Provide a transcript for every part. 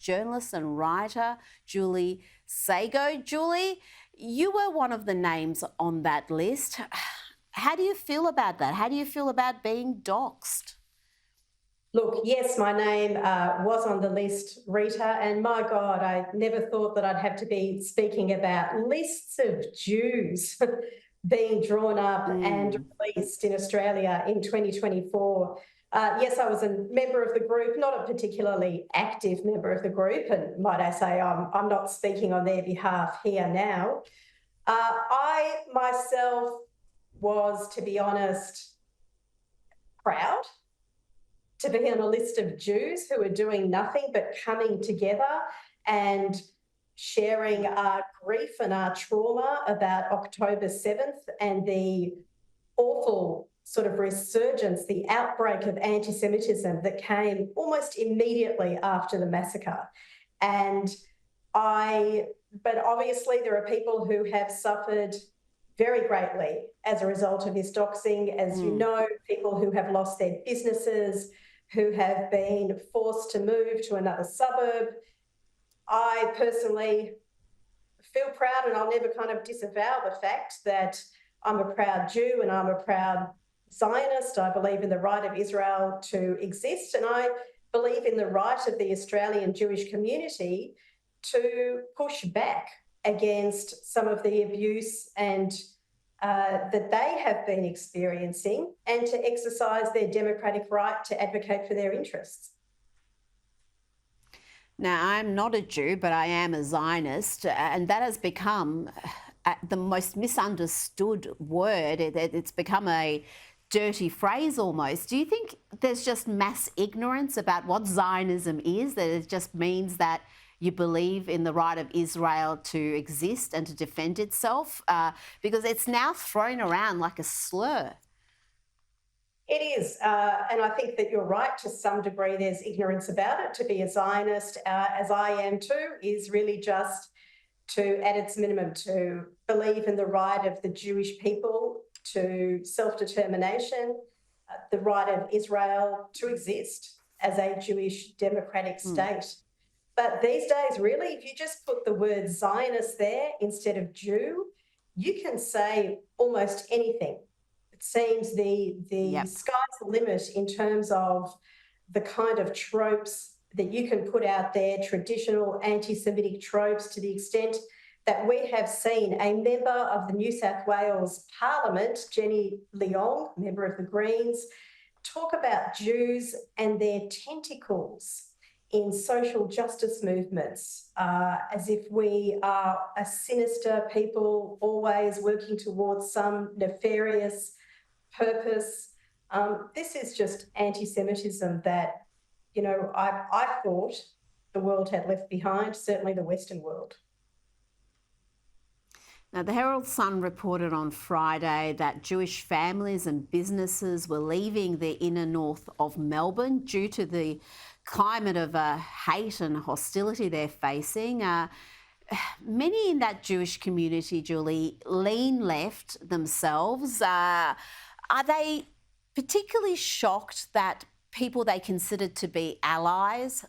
journalist and writer Julie Sago. Julie, you were one of the names on that list. How do you feel about that? How do you feel about being doxxed? Look, yes, my name was on the list, Rita, and my God, I never thought that I'd have to be speaking about lists of Jews being drawn up and released in Australia in 2024. Yes, I was a member of the group, not a particularly active member of the group, and might I say I'm not speaking on their behalf here now. I myself was, to be honest, proud to be on a list of Jews who are doing nothing but coming together and sharing our grief and our trauma about October 7th and the awful sort of resurgence, the outbreak of anti-Semitism that came almost immediately after the massacre. But obviously there are people who have suffered very greatly as a result of this doxing. As you know, people who have lost their businesses, who have been forced to move to another suburb. I personally feel proud, and I'll never kind of disavow the fact that I'm a proud Jew and I'm a proud Zionist. I believe in the right of Israel to exist, and I believe in the right of the Australian Jewish community to push back against some of the abuse and that they have been experiencing, and to exercise their democratic right to advocate for their interests. Now, I'm not a Jew, but I am a Zionist, and that has become the most misunderstood word. It's become a dirty phrase almost. Do you think there's just mass ignorance about what Zionism is, that it just means that you believe in the right of Israel to exist and to defend itself? Because it's now thrown around like a slur. It is, and I think that you're right to some degree. There's ignorance about it. To be a Zionist, as I am too, is really just to, at its minimum, to believe in the right of the Jewish people to self-determination, the right of Israel to exist as a Jewish democratic state. But these days, really, if you just put the word Zionist there instead of Jew, you can say almost anything. It seems the sky's the limit in terms of the kind of tropes that you can put out there, traditional anti-Semitic tropes, to the extent that we have seen a member of the New South Wales Parliament, Jenny Leong, member of the Greens, talk about Jews and their tentacles in social justice movements, as if we are a sinister people always working towards some nefarious purpose. This is just anti-Semitism that, you know, I thought the world had left behind, certainly the Western world. Now, the Herald Sun reported on Friday that Jewish families and businesses were leaving the inner north of Melbourne due to the climate of hate and hostility they're facing. Many in that Jewish community, Julie, lean left themselves. Are they particularly shocked that people they considered to be allies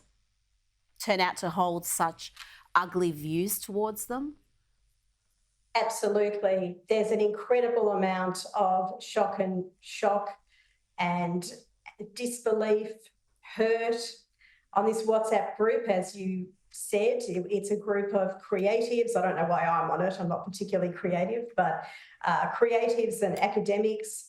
turn out to hold such ugly views towards them? Absolutely. There's an incredible amount of shock and disbelief, hurt on this WhatsApp group. As you said, it's a group of creatives. I don't know why I'm on it. I'm not particularly creative, but creatives and academics.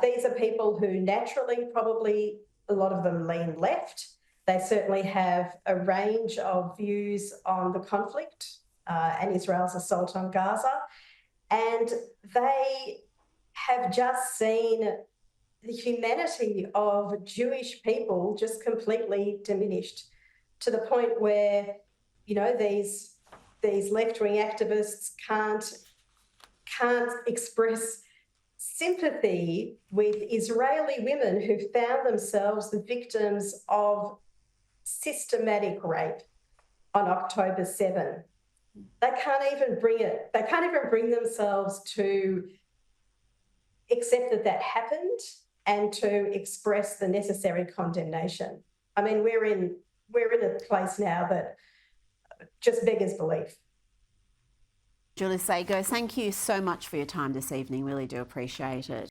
These are people who naturally, probably a lot of them lean left. They certainly have a range of views on the conflict and Israel's assault on Gaza. And they have just seen the humanity of Jewish people just completely diminished, to the point where, you know, these left-wing activists can't express sympathy with Israeli women who found themselves the victims of systematic rape on October 7. They can't even bring themselves to accept that that happened and to express the necessary condemnation. I mean, we're in we're in a place now that just beggars belief. Julie Sago, thank you so much for your time this evening. Really do appreciate it.